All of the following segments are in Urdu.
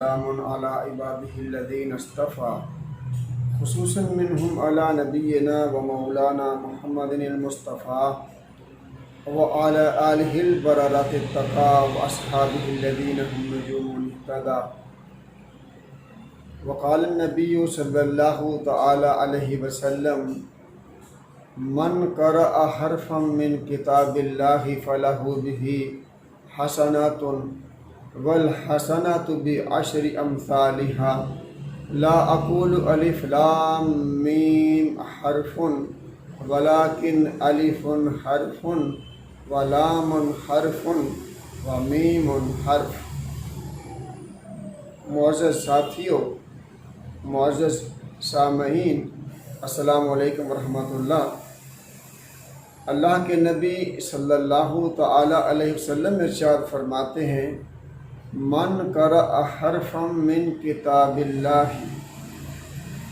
سلام على عباده الذين اصطفى خصوصا منهم على نبينا ومولانا محمد المصطفى وعلى آله البررة التقى وأصحابه الذين هم نجوم اهتدى. وقال النبي صلى الله تعالى عليه وسلم: من قرأ حرفا من كتاب الله فله به حسنات والحسنات بعشر امثالها لا اقول الف لام میم حرف ولكن الف حرف ولام حرف ومیم حرف. معزز ساتھیوں، معزز سامعین، السلام علیکم ورحمۃ اللہ. اللہ کے نبی صلی اللہ تعالی علیہ وسلم ارشاد فرماتے ہیں: من قرأ حرفا من کتاب اللہ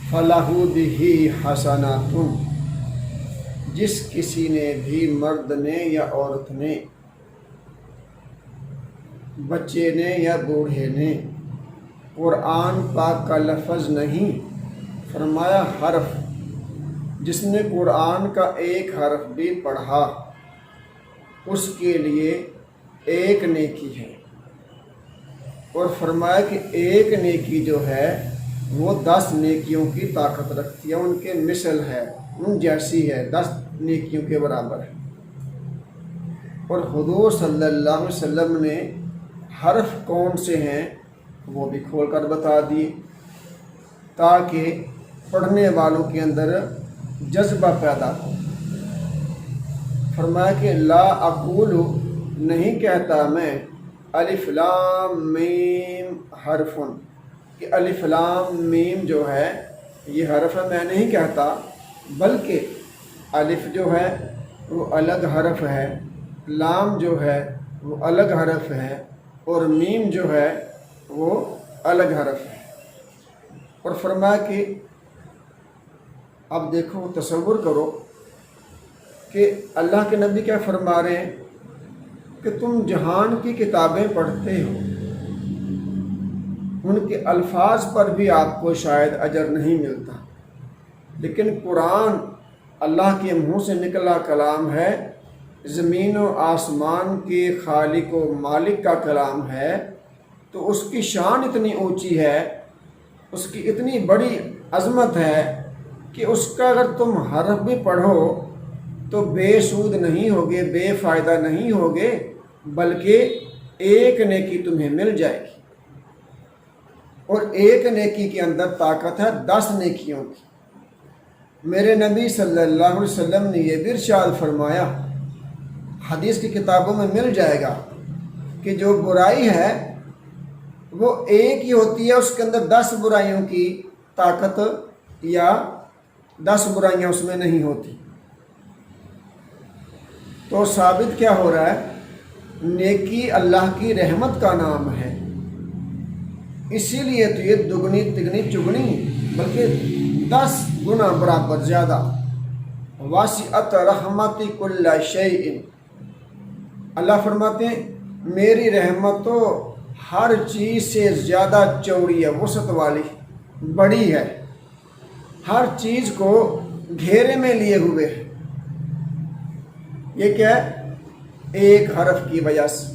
فلہ بہ حسنات. جس کسی نے بھی، مرد نے یا عورت نے، بچے نے یا بوڑھے نے، قرآن پاک کا لفظ نہیں فرمایا حرف، جس نے قرآن کا ایک حرف بھی پڑھا اس کے لیے ایک نیکی ہے. اور فرمایا کہ ایک نیکی جو ہے وہ 10 نیکیوں کی طاقت رکھتی ہے، ان کے مثل ہے، ان جیسی ہے، 10 نیکیوں کے برابر ہے. اور حضور صلی اللہ علیہ وسلم نے حرف کون سے ہیں وہ بھی کھول کر بتا دیے تاکہ پڑھنے والوں کے اندر جذبہ پیدا ہو. فرمایا کہ لا اقول، نہیں کہتا میں، الف لام میم حرف، کہ الف لام میم جو ہے یہ حرف ہے، میں نہیں کہتا، بلکہ الف جو ہے وہ الگ حرف ہے، لام جو ہے وہ الگ حرف ہے، اور میم جو ہے وہ الگ حرف ہے. اور فرمایا کہ اب دیکھو، تصور کرو کہ اللہ کے نبی کیا فرما رہے ہیں کہ تم جہان کی کتابیں پڑھتے ہو، ان کے الفاظ پر بھی آپ کو شاید اجر نہیں ملتا، لیکن قرآن اللہ کے منہ سے نکلا کلام ہے، زمین و آسمان کے خالق و مالک کا کلام ہے، تو اس کی شان اتنی اونچی ہے، اس کی اتنی بڑی عظمت ہے کہ اس کا اگر تم حرف بھی پڑھو تو بے سود نہیں ہوگے، بے فائدہ نہیں ہوگے، بلکہ ایک نیکی تمہیں مل جائے گی. اور ایک نیکی کے اندر طاقت ہے 10 نیکیوں کی. میرے نبی صلی اللہ علیہ وسلم نے یہ بھی ارشاد فرمایا، حدیث کی کتابوں میں مل جائے گا، کہ جو برائی ہے وہ ایک ہی ہوتی ہے، اس کے اندر 10 برائیوں کی طاقت یا 10 برائیاں اس میں نہیں ہوتی. تو ثابت کیا ہو رہا ہے؟ نیکی اللہ کی رحمت کا نام ہے، اسی لیے تو یہ دگنی تگنی چگنی بلکہ 10 گنا برابر زیادہ. واسعت رحمتی کل شیء، اللہ فرماتے ہیں میری رحمت تو ہر چیز سے زیادہ چوڑی ہے، وسعت والی، بڑی ہے، ہر چیز کو گھیرے میں لیے ہوئے ہے. یہ کیا ہے؟ ایک حرف کی وجہ سے.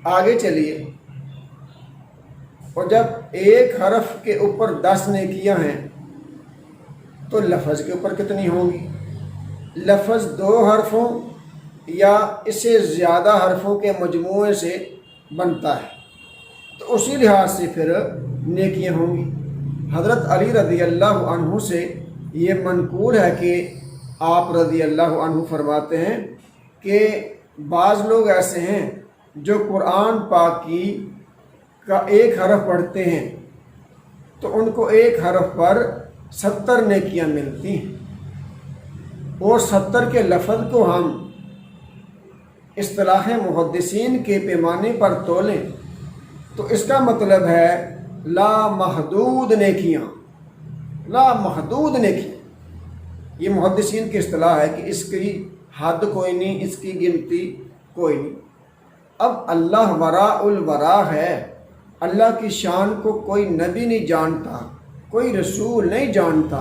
آگے چلیے، اور جب ایک حرف کے اوپر 10 نیکیاں ہیں تو لفظ کے اوپر کتنی ہوں گی؟ لفظ 2 حرفوں یا اس سے زیادہ حرفوں کے مجموعے سے بنتا ہے، تو اسی لحاظ سے پھر نیکیاں ہوں گی. حضرت علی رضی اللہ عنہ سے یہ منقول ہے کہ آپ رضی اللہ عنہ فرماتے ہیں کہ بعض لوگ ایسے ہیں جو قرآن پاک کا ایک حرف پڑھتے ہیں تو ان کو ایک حرف پر 70 نیکیاں ملتی ہیں، اور 70 کے لفظ کو ہم اصطلاح محدثین کے پیمانے پر تولیں تو اس کا مطلب ہے لامحدود نیکیاں، لامحدود نیکیاں. یہ محدثین کی اصطلاح ہے کہ اس کی حد کوئی نہیں، اس کی گنتی کوئی نہیں. اب اللہ وراء الورا ہے، اللہ کی شان کو کوئی نبی نہیں جانتا، کوئی رسول نہیں جانتا،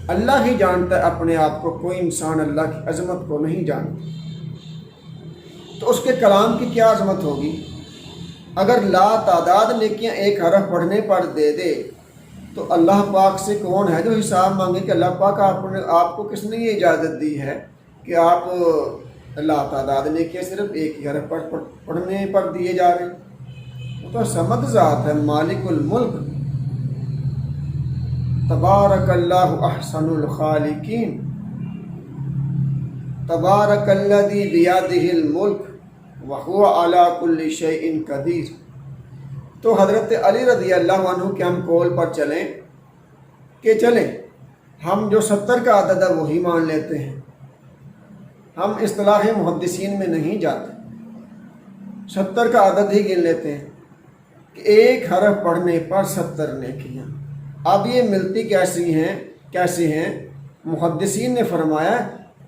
اللہ ہی جانتا ہے اپنے آپ کو، کوئی انسان اللہ کی عظمت کو نہیں جانتا۔ تو اس کے کلام کی کیا عظمت ہوگی؟ اگر لا تعداد نیکیاں ایک حرف پڑھنے پر دے دے تو اللہ پاک سے کون ہے جو حساب مانگے کہ اللہ پاک آپ کو کس نے یہ اجازت دی ہے کہ آپ لا تعداد نیکیاں صرف ایک ہی حرف پڑھنے پر دیے جا رہے ہیں؟ وہ تو صمد ذات ہے، مالک الملک، تبارک اللہ احسن الخالقین، تبارک الذی بیدہ الملک وہو علی کل شیء قدیر۔ تو حضرت علی رضی اللہ عنہ کے ہم قول پر چلیں کہ چلیں ہم جو 70 کا عدد ہے وہی مان لیتے ہیں، ہم اصطلاح محدثین میں نہیں جاتے، 70 کا عدد ہی گن لیتے ہیں کہ ایک حرف پڑھنے پر 70 نیکیاں۔ اب یہ ملتی کیسی ہیں؟ محدثین نے فرمایا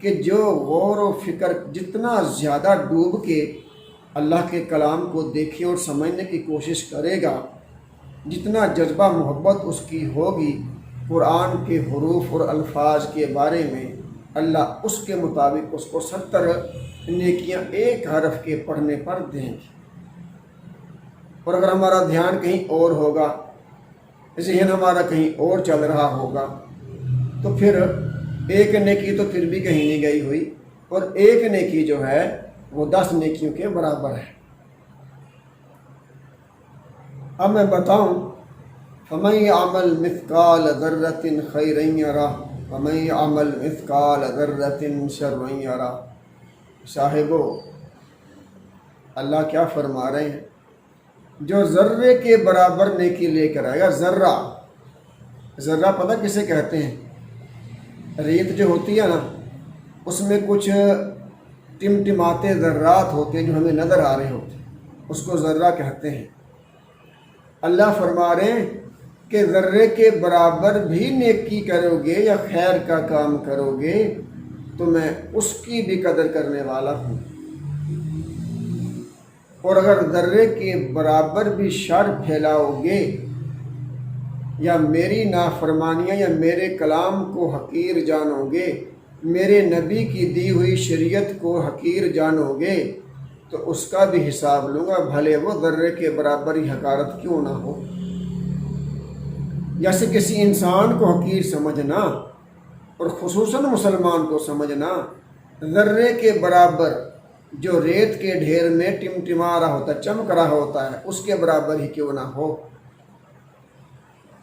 کہ جو غور و فکر جتنا زیادہ ڈوب کے اللہ کے کلام کو دیکھے اور سمجھنے کی کوشش کرے گا، جتنا جذبہ محبت اس کی ہوگی قرآن کے حروف اور الفاظ کے بارے میں، اللہ اس کے مطابق اس کو 70 نیکیاں ایک حرف کے پڑھنے پر دیں گے۔ اور اگر ہمارا دھیان کہیں اور ہوگا، ذہن ہمارا کہیں اور چل رہا ہوگا، تو پھر ایک نیکی تو پھر بھی کہیں نہیں گئی ہوئی، اور ایک نیکی جو ہے وہ 10 نیکیوں کے برابر ہے۔ اب میں بتاؤں، فَمَن يَعْمَلْ مِثْقَالَ ذَرَّةٍ خَيْرًا يَرَهُ وَمَن يَعْمَلْ مِثْقَالَ ذَرَّةٍ شَرًّا يَرَهُ۔ صاحبو، اللہ کیا فرما رہے ہیں؟ جو ذرے کے برابر نیکی لے کر آئے گا، ذرہ پتہ کسے کہتے ہیں؟ ریت جو ہوتی ہے نا، اس میں کچھ ٹمٹماتے ذرات ہوتے ہیں جو ہمیں نظر آ رہے ہوتے ہیں، اس کو ذرہ کہتے ہیں۔ اللہ فرما رہے ہیں کہ ذرے کے برابر بھی نیکی کرو گے یا خیر کا کام کرو گے تو میں اس کی بھی قدر کرنے والا ہوں، اور اگر ذرے کے برابر بھی شر پھیلاؤ گے یا میری نافرمانیاں یا میرے کلام کو حقیر جانو گے، میرے نبی کی دی ہوئی شریعت کو حقیر جانو گے، تو اس کا بھی حساب لوں گا، بھلے وہ ذرے کے برابر ہی حقارت کیوں نہ ہو۔ جیسے کسی انسان کو حقیر سمجھنا، اور خصوصاً مسلمان کو سمجھنا، ذرے کے برابر جو ریت کے ڈھیر میں ٹمٹما رہا ہوتا ہے، چمک رہا ہوتا ہے، اس کے برابر ہی کیوں نہ ہو،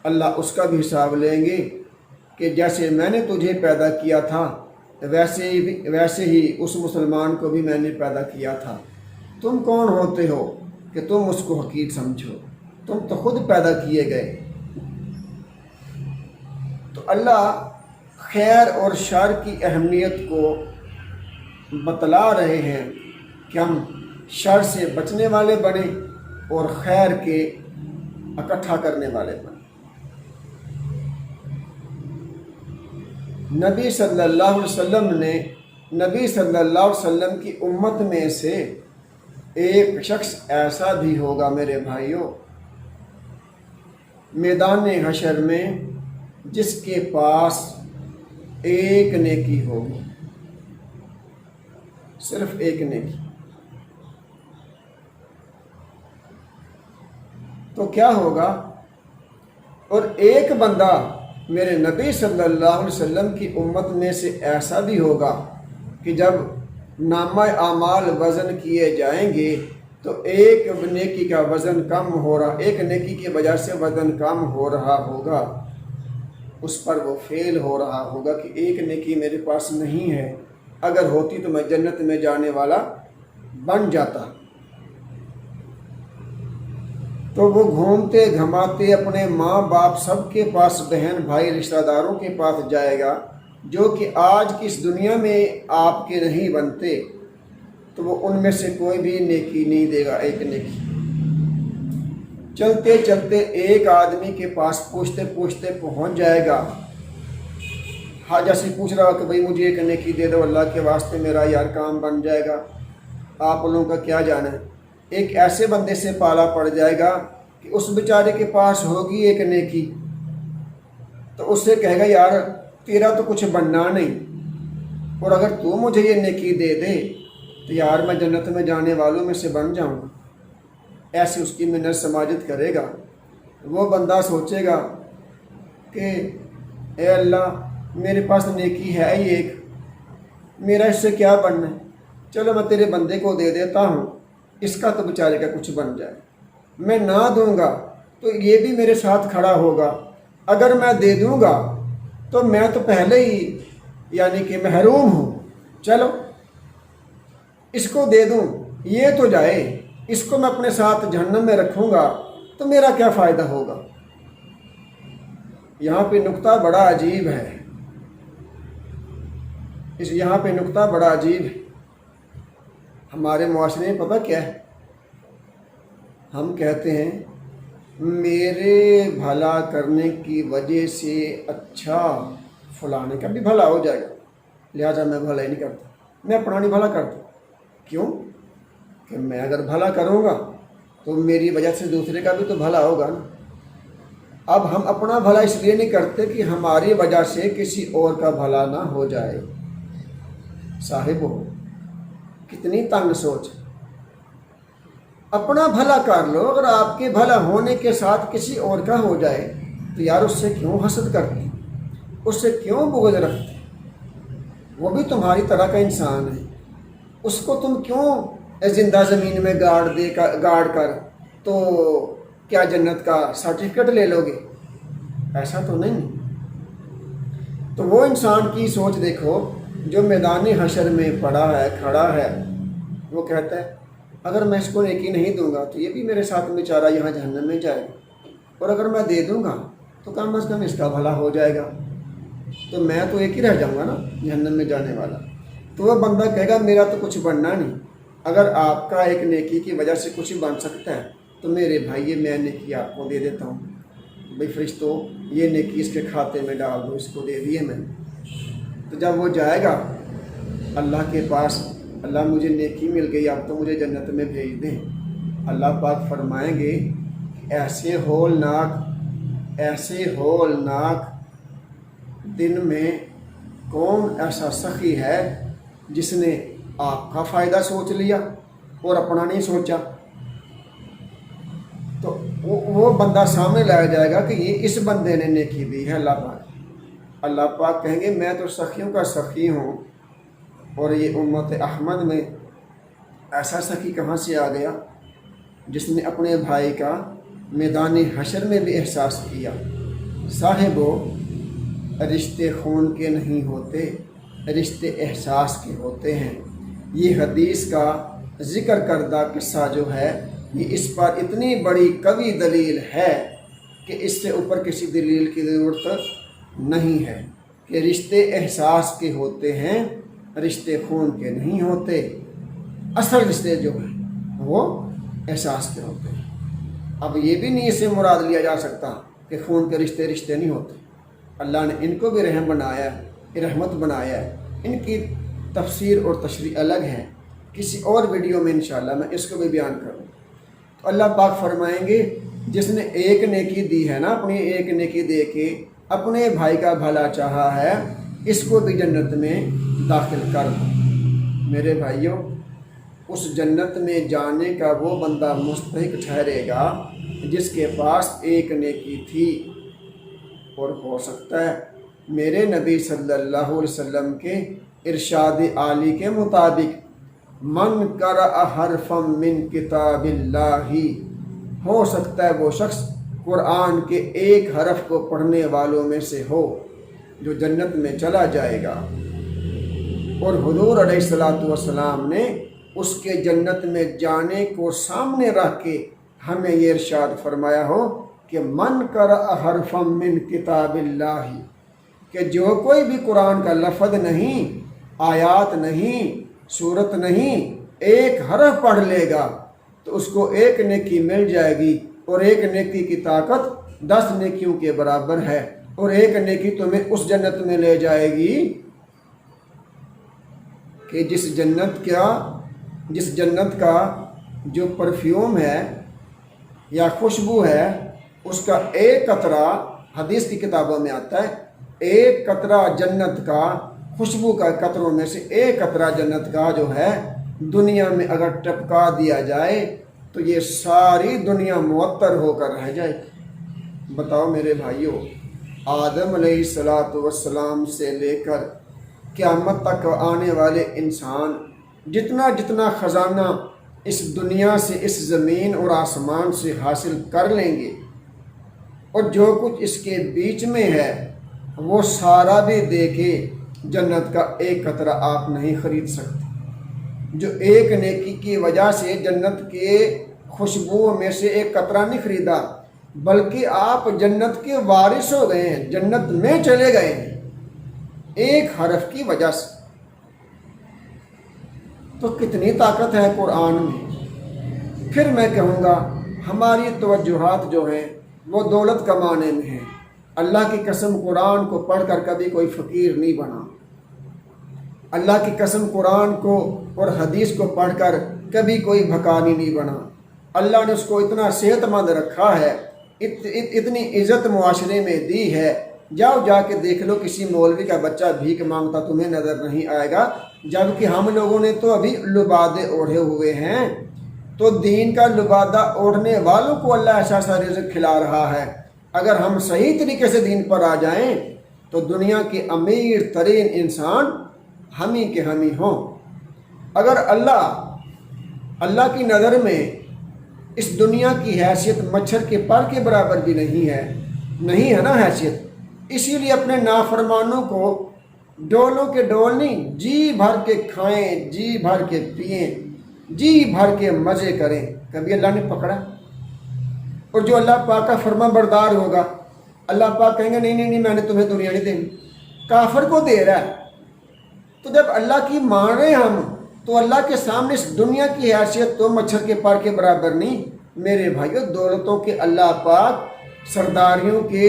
اللہ اس کا بھی حساب لیں گے کہ جیسے میں نے تجھے پیدا کیا تھا ویسے ہی اس مسلمان کو بھی میں نے پیدا کیا تھا۔ تم کون ہوتے ہو کہ تم اس کو حقیر سمجھو؟ تم تو خود پیدا کیے گئے۔ تو اللہ خیر اور شر کی اہمیت کو بتلا رہے ہیں کہ ہم شر سے بچنے والے بنیں اور خیر کے اکٹھا کرنے والے بنیں۔ نبی صلی اللہ علیہ وسلم نے نبی صلی اللہ علیہ وسلم کی امت میں سے ایک شخص ایسا بھی ہوگا میرے بھائیوں میدان حشر میں جس کے پاس ایک نیکی ہوگی، صرف ایک نیکی۔ تو کیا ہوگا؟ اور ایک بندہ میرے نبی صلی اللہ علیہ وسلم کی امت میں سے ایسا بھی ہوگا کہ جب نامہ اعمال وزن کیے جائیں گے تو ایک نیکی کا وزن کم ہو رہا، ایک نیکی کی وجہ سے وزن کم ہو رہا ہوگا، اس پر وہ فیل ہو رہا ہوگا کہ ایک نیکی میرے پاس نہیں ہے، اگر ہوتی تو میں جنت میں جانے والا بن جاتا۔ تو وہ گھومتے گھماتے اپنے ماں باپ سب کے پاس، بہن بھائی رشتہ داروں کے پاس جائے گا جو کہ آج کی اس دنیا میں آپ کے نہیں بنتے، تو وہ ان میں سے کوئی بھی نیکی نہیں دے گا، ایک نیکی۔ چلتے چلتے ایک آدمی کے پاس پوچھتے پوچھتے پہنچ جائے گا، ہاں جیسے پوچھ رہا کہ بھائی مجھے ایک نیکی دے دو اللہ کے واسطے، میرا یار کام بن جائے گا۔ آپ لوگوں کا کیا جانا ہے ایک ایسے بندے سے پالا پڑ جائے گا کہ اس بیچارے کے پاس ہوگی ایک نیکی، تو اس سے کہے گا یار تیرا تو کچھ بننا نہیں، اور اگر تو مجھے یہ نیکی دے دے تو یار میں جنت میں جانے والوں میں سے بن جاؤں گا۔ ایسی اس کی منت سماجت کرے گا۔ وہ بندہ سوچے گا کہ اے اللہ میرے پاس نیکی ہے ہی ایک، میرا اس سے کیا بننا ہے، چلو میں تیرے بندے کو دے دیتا ہوں، اس کا تو بیچارے کا کچھ بن جائے۔ میں نہ دوں گا تو یہ بھی میرے ساتھ کھڑا ہوگا، اگر میں دے دوں گا تو میں تو پہلے ہی یعنی کہ محروم ہوں، چلو اس کو دے دوں، یہ تو جائے، اس کو میں اپنے ساتھ جہنم میں رکھوں گا تو میرا کیا فائدہ ہوگا۔ یہاں پہ نقطہ بڑا عجیب ہے، یہاں پہ نقطہ بڑا عجیب ہے۔ ہمارے معاشرے میں پتہ کیا ہے، ہم کہتے ہیں میرے بھلا کرنے کی وجہ سے اچھا فلانے کا بھی بھلا ہو جائے گا، لہٰذا میں بھلا ہی نہیں کرتا، میں اپنا نہیں بھلا کرتا۔ کیوں؟ کہ میں اگر بھلا کروں گا تو میری وجہ سے دوسرے کا بھی تو بھلا ہوگا نا۔ اب ہم اپنا بھلا اس لیے نہیں کرتے کہ ہماری وجہ سے کسی اور کا بھلا نہ ہو جائے۔ صاحب ہو کتنی تنگ سوچ، اپنا بھلا کر لو، اگر آپ کے بھلا ہونے کے ساتھ کسی اور کا ہو جائے تو یار اس سے کیوں حسد کرتے، اس سے کیوں بغض رکھتے؟ وہ بھی تمہاری طرح کا انسان ہے، اس کو تم کیوں زندہ زمین میں گاڑ کر تو کیا جنت کا سرٹیفکیٹ لے لو گے؟ ایسا تو نہیں۔ تو وہ انسان کی سوچ دیکھو جو میدان حشر میں کھڑا ہے، وہ کہتا ہے اگر میں اس کو نیکی نہیں دوں گا تو یہ بھی میرے ساتھ بیچارہ یہاں جہنم میں جائے گا، اور اگر میں دے دوں گا تو کم از کم اس کا بھلا ہو جائے گا، تو میں تو ایک ہی رہ جاؤں گا نا جہنم میں جانے والا۔ تو وہ بندہ کہے گا میرا تو کچھ بننا نہیں، اگر آپ کا ایک نیکی کی وجہ سے کچھ بن سکتا ہے تو میرے بھائی میں نیکی آپ کو دے دیتا ہوں، بھائی فرشتوں یہ نیکی اس کے کھاتے میں ڈال دو، اس کو دے دیے میں نے۔ تو جب وہ جائے گا اللہ کے پاس، اللہ مجھے نیکی مل گئی، اب تو مجھے جنت میں بھیج دیں، اللہ پاک فرمائیں گے ایسے ہولناک دن میں کون ایسا سخی ہے جس نے آپ کا فائدہ سوچ لیا اور اپنا نہیں سوچا؟ تو وہ بندہ سامنے لایا جائے گا کہ یہ اس بندے نے نیکی دی ہے اللہ پاک کہیں گے میں تو سخیوں کا سخی ہوں، اور یہ امت احمد میں ایسا سخی کہاں سے آ گیا جس نے اپنے بھائی کا میدان حشر میں بھی احساس کیا۔ صاحبو رشتے خون کے نہیں ہوتے، رشتے احساس کے ہوتے ہیں۔ یہ حدیث کا ذکر کردہ قصہ جو ہے یہ اس پر اتنی بڑی قوی دلیل ہے کہ اس سے اوپر کسی دلیل کی ضرورت نہیں ہے کہ رشتے احساس کے ہوتے ہیں، رشتے خون کے نہیں ہوتے۔ اصل رشتے جو ہیں وہ احساس کے ہوتے ہیں۔ اب یہ بھی نہیں اسے مراد لیا جا سکتا کہ خون کے رشتے نہیں ہوتے۔ اللہ نے ان کو بھی رحم بنایا ہے، رحمت بنایا ہے، ان کی تفسیر اور تشریح الگ ہے، کسی اور ویڈیو میں انشاءاللہ میں اس کو بھی بیان کروں۔ تو اللہ پاک فرمائیں گے جس نے ایک نیکی دی ہے نا، اپنی ایک نیکی دے کے اپنے بھائی کا بھلا چاہا ہے، اس کو بھی جنت میں داخل کر دو۔ میرے بھائیوں اس جنت میں جانے کا وہ بندہ مستحق ٹھہرے گا جس کے پاس ایک نیکی تھی، اور ہو سکتا ہے میرے نبی صلی اللہ علیہ وسلم کے ارشاد عالی کے مطابق من قرأ حرفا من کتاب اللہ، ہو سکتا ہے وہ شخص قرآن کے ایک حرف کو پڑھنے والوں میں سے ہو جو جنت میں چلا جائے گا۔ اور حضور علیہ الصلوۃ والسلام نے اس کے جنت میں جانے کو سامنے رکھ کے ہمیں یہ ارشاد فرمایا ہو کہ من قرأ حرفا من کتاب اللہ، کہ جو کوئی بھی قرآن کا لفظ نہیں، آیات نہیں، سورت نہیں، ایک حرف پڑھ لے گا تو اس کو ایک نیکی مل جائے گی، اور ایک نیکی کی طاقت 10 نیکیوں کے برابر ہے، اور ایک نیکی تمہیں اس جنت میں لے جائے گی کہ جس جنت کا جو پرفیوم ہے یا خوشبو ہے اس کا ایک قطرہ، حدیث کی کتابوں میں آتا ہے، ایک قطرہ جنت کا، خوشبو کا قطروں میں سے ایک قطرہ جنت کا جو ہے دنیا میں اگر ٹپکا دیا جائے تو یہ ساری دنیا معطر ہو کر رہ جائے گی۔ بتاؤ میرے بھائیوں، آدم علیہ السلام سے لے کر قیامت تک آنے والے انسان جتنا جتنا خزانہ اس دنیا سے، اس زمین اور آسمان سے حاصل کر لیں گے، اور جو کچھ اس کے بیچ میں ہے وہ سارا بھی دے کے جنت کا ایک قطرہ آپ نہیں خرید سکتے۔ جو ایک نیکی کی وجہ سے جنت کے خوشبو میں سے ایک قطرہ نہیں خریدا، بلکہ آپ جنت کے وارث ہو گئے ہیں، جنت میں چلے گئے ہیں ایک حرف کی وجہ سے۔ تو کتنی طاقت ہے قرآن میں۔ پھر میں کہوں گا ہماری توجہات جو ہیں وہ دولت کمانے میں ہیں۔ اللہ کی قسم قرآن کو پڑھ کر کبھی کوئی فقیر نہیں بنا۔ اللہ کی قسم قرآن کو اور حدیث کو پڑھ کر کبھی کوئی بھکاری نہیں بنا۔ اللہ نے اس کو اتنا صحت مند رکھا ہے، اتنی عزت معاشرے میں دی ہے۔ جاؤ جا کے دیکھ لو کسی مولوی کا بچہ بھیک مانگتا تمہیں نظر نہیں آئے گا، جبکہ ہم لوگوں نے تو ابھی لبادے اوڑھے ہوئے ہیں۔ تو دین کا لبادہ اوڑھنے والوں کو اللہ ایسا سا رزق کھلا رہا ہے۔ اگر ہم صحیح طریقے سے دین پر آ جائیں تو دنیا کے امیر ترین انسان ہم ہی کے ہم ہی ہوں۔ اگر اللہ کی نظر میں اس دنیا کی حیثیت مچھر کے پر کے برابر بھی نہیں ہے نا حیثیت، اسی لیے اپنے نافرمانوں کو ڈولوں کے ڈول نہیں، جی بھر کے کھائیں، جی بھر کے پئیں، جی بھر کے مزے کریں، کبھی اللہ نے پکڑا؟ اور جو اللہ پاک کا فرما بردار ہوگا، اللہ پاک کہیں گے نہیں نہیں نہیں میں نے تمہیں دنیا نہیں دینی، کافر کو دے رہا ہے۔ تو جب اللہ کی مان رہے ہم تو اللہ کے سامنے اس دنیا کی حیثیت تو مچھر کے پر کے برابر نہیں۔ میرے بھائیو، دولتوں کے اللہ پاک، سرداریوں کے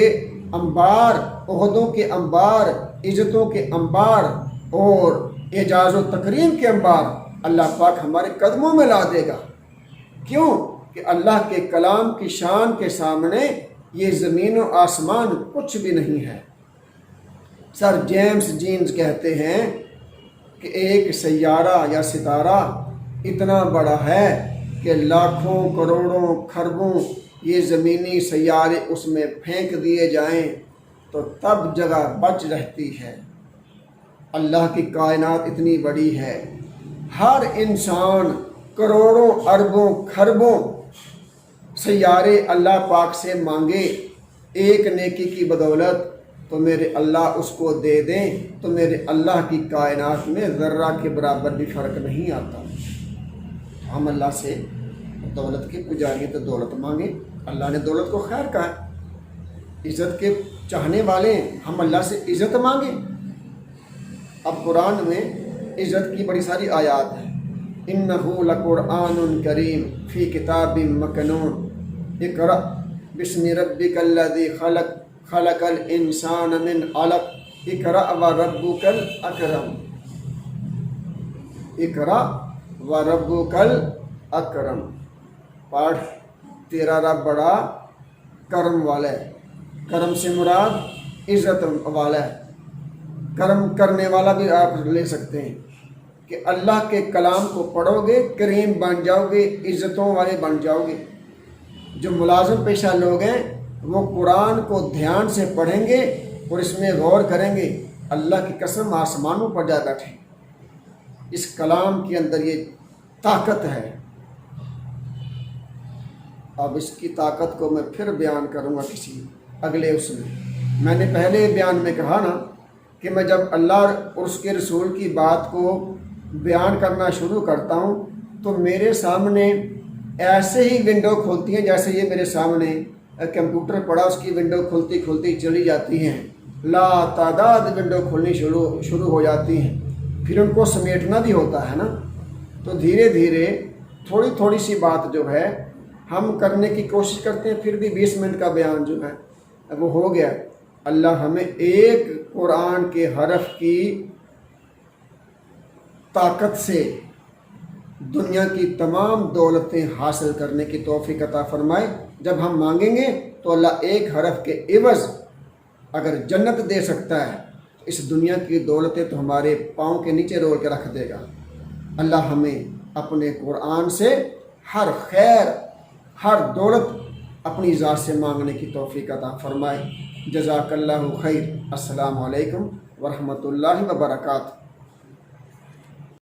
انبار، عہدوں کے انبار، عزتوں کے انبار اور اعجاز و تکریم کے انبار اللہ پاک ہمارے قدموں میں لا دے گا۔ کیوں؟ کہ اللہ کے کلام کی شان کے سامنے یہ زمین و آسمان کچھ بھی نہیں ہے۔ سر جیمز جینز کہتے ہیں کہ ایک سیارہ یا ستارہ اتنا بڑا ہے کہ لاکھوں کروڑوں خربوں یہ زمینی سیارے اس میں پھینک دیے جائیں تو تب جگہ بچ رہتی ہے۔ اللہ کی کائنات اتنی بڑی ہے، ہر انسان کروڑوں اربوں خربوں سیارے اللہ پاک سے مانگے ایک نیکی کی بدولت تو میرے اللہ اس کو دے دیں تو میرے اللہ کی کائنات میں ذرہ کے برابر بھی فرق نہیں آتا۔ ہم اللہ سے دولت کے پجاری تو دولت مانگیں، اللہ نے دولت کو خیر کہا ہے، عزت کے چاہنے والے ہم اللہ سے عزت مانگیں۔ اب قرآن میں عزت کی بڑی ساری آیات ہیں۔ انہ لقرآن کریم فی کتاب مکنون اقرأ بسم ربک الذی خلق خلق الانسان من علق اقرأ وربک الاکرم اقرأ وربک الاکرم، پڑھ تیرا رب بڑا کرم والا ہے۔ کرم سے مراد عزت والا ہے، کرم کرنے والا بھی آپ لے سکتے ہیں کہ اللہ کے کلام کو پڑھو گے کریم بن جاؤ گے، عزتوں والے بن جاؤ گے۔ جو ملازم پیشہ لوگ ہیں وہ قرآن کو دھیان سے پڑھیں گے اور اس میں غور کریں گے، اللہ کی قسم آسمانوں پر جا بیٹھے، اس کلام کے اندر یہ طاقت ہے۔ اب اس کی طاقت کو میں پھر بیان کروں گا کسی اگلے اس میں نے پہلے بیان میں کہا نا کہ میں جب اللہ اور اس کے رسول کی بات کو بیان کرنا شروع کرتا ہوں تو میرے سامنے ایسے ہی ونڈو کھولتی ہیں جیسے یہ میرے سامنے کمپیوٹر پڑا، اس کی ونڈو کھلتی کھلتی چلی جاتی ہیں، لا تعداد ونڈو کھلنی شروع ہو جاتی ہیں، پھر ان کو سمیٹنا بھی ہوتا ہے نا۔ تو دھیرے دھیرے تھوڑی تھوڑی سی بات جو ہے ہم کرنے کی کوشش کرتے ہیں، پھر بھی 20 منٹ کا بیان جو ہے وہ ہو گیا۔ اللہ ہمیں ایک قرآن کے حرف کی طاقت سے دنیا کی تمام دولتیں حاصل کرنے کی توفیق عطا فرمائے۔ جب ہم مانگیں گے تو اللہ ایک حرف کے عوض اگر جنت دے سکتا ہے، اس دنیا کی دولتیں تو ہمارے پاؤں کے نیچے رول کے رکھ دے گا۔ اللہ ہمیں اپنے قرآن سے ہر خیر، ہر دولت اپنی ذات سے مانگنے کی توفیق عطا فرمائے۔ جزاک اللہ خیر۔ السلام علیکم ورحمۃ اللہ وبرکاتہ۔